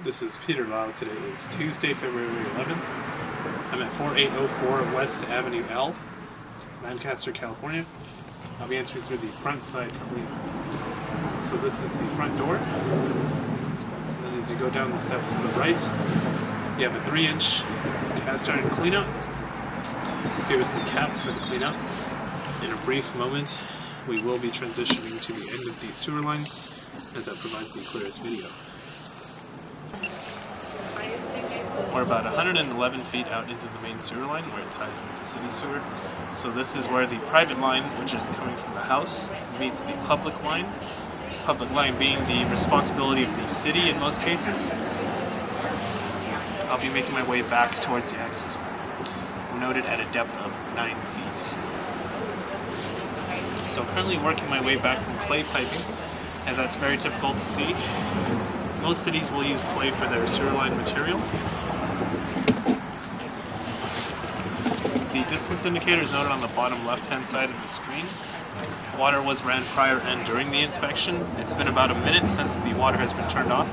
This is Peter Lau. Today is Tuesday, February 11th. I'm at 4804 West Avenue L, Lancaster, California. I'll be entering through the front side cleanup. So this is the front door. And then as you go down the steps to the right, you have a 3-inch cast iron cleanup. Here's the cap for the cleanup. In a brief moment, we will be transitioning to the end of the sewer line, as that provides the clearest video. We're about 111 feet out into the main sewer line where it ties in with the city sewer. So this is where the private line, which is coming from the house, meets the public line. Public line being the responsibility of the city in most cases. I'll be making my way back towards the access point. We're noted at a depth of 9 feet. So currently working my way back from clay piping, as that's very typical to see. Most cities will use clay for their sewer line material. The distance indicator is noted on the bottom left-hand side of the screen. Water was ran prior and during the inspection. It's been about a minute since the water has been turned off,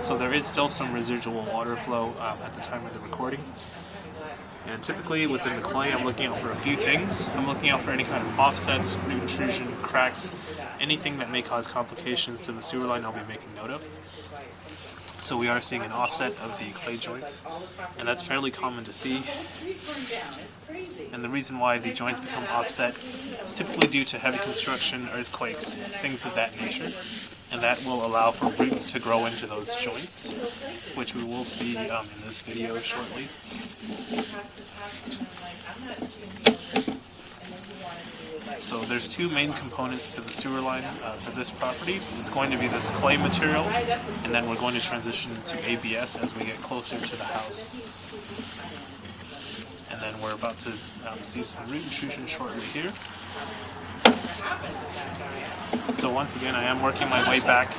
so there is still some residual water flow at the time of the recording. And typically within the clay, I'm looking out for a few things. I'm looking out for any kind of offsets, root intrusion, cracks, anything that may cause complications to the sewer line I'll be making note of. So we are seeing an offset of the clay joints, and that's fairly common to see. And the reason why the joints become offset is typically due to heavy construction, earthquakes, things of that nature. And that will allow for roots to grow into those joints, which we will see in this video shortly. So there's two main components to the sewer line for this property. It's going to be this clay material, and then we're going to transition to ABS as we get closer to the house. And then we're about to see some root intrusion shortly here. So once again, I am working my way back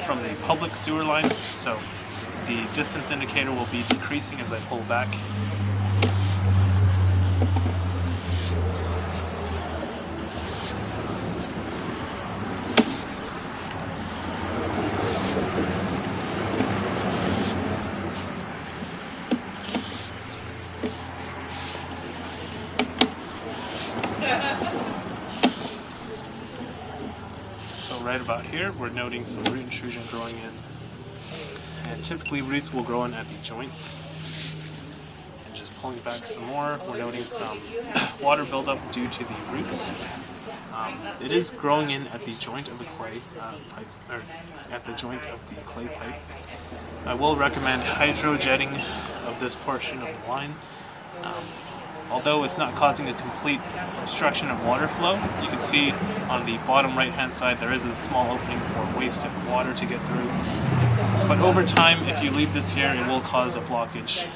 from the public sewer line, so the distance indicator will be decreasing as I pull back. So right about here, we're noting some root intrusion growing in. And typically roots will grow in at the joints. And just pulling back some more, we're noting some water buildup due to the roots. It is growing in at the joint of the clay pipe, or at the joint of the clay pipe. I will recommend hydrojetting of this portion of the line. Although it's not causing a complete obstruction of water flow, you can see on the bottom right-hand side there is a small opening for wasted water to get through. But over time, if you leave this here, it will cause a blockage.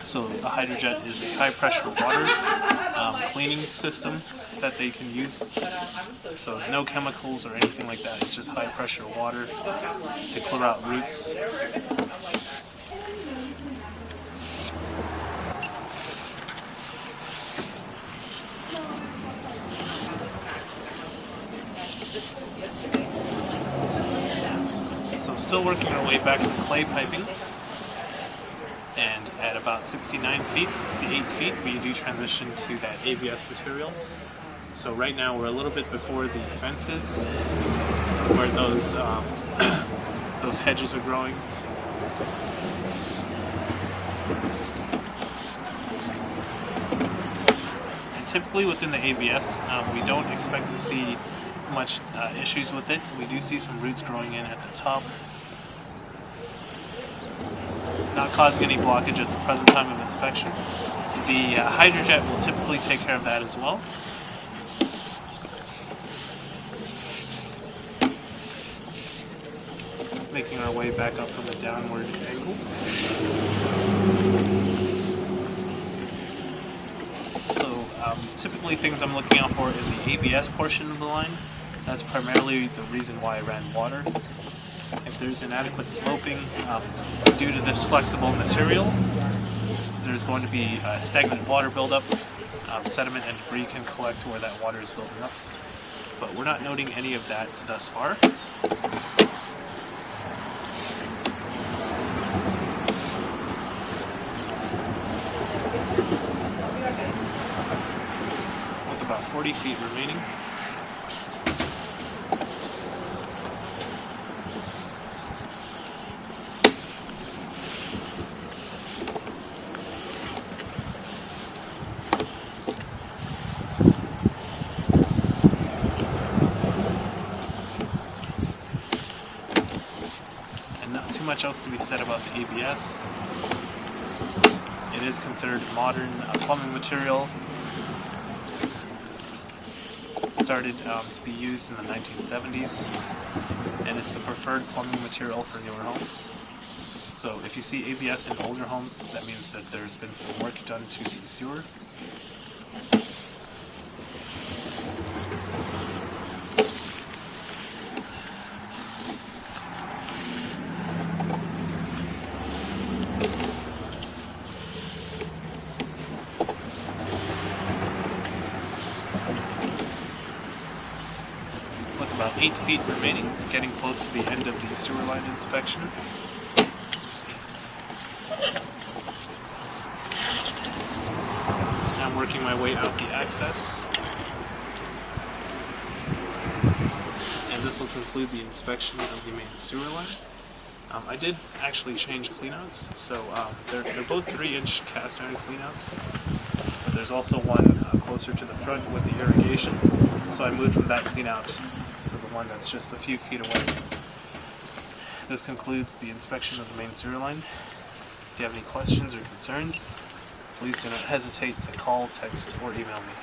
So the hydrojet is a high-pressure water cleaning system that they can use. So no chemicals or anything like that. It's just high-pressure water to clear out roots. So still working our way back to the clay piping, and at about 68 feet, we do transition to that ABS material. So right now we're a little bit before the fences, where those those hedges are growing. And typically within the ABS, we don't expect to see much issues with it. We do see some roots growing in at the top, not causing any blockage at the present time of inspection. The hydrojet will typically take care of that as well. Making our way back up from the downward angle. So typically things I'm looking out for in the ABS portion of the line. That's primarily the reason why I ran water. If there's inadequate sloping due to this flexible material, there's going to be stagnant water buildup. Sediment and debris can collect where that water is building up. But we're not noting any of that thus far. 40 feet remaining. And not too much else to be said about the ABS. It is considered modern plumbing material. Started to be used in the 1970s, and it's the preferred plumbing material for newer homes. So if you see ABS in older homes, that means that there's been some work done to the sewer. With about 8 feet remaining, getting close to the end of the sewer line inspection. I'm working my way out the access. And this will conclude the inspection of the main sewer line. I did actually change cleanouts, so they're both 3-inch cast iron cleanouts. But there's also one closer to the front with the irrigation, so I moved from that cleanout to the one that's just a few feet away. This concludes the inspection of the main sewer line. If you have any questions or concerns, please do not hesitate to call, text, or email me.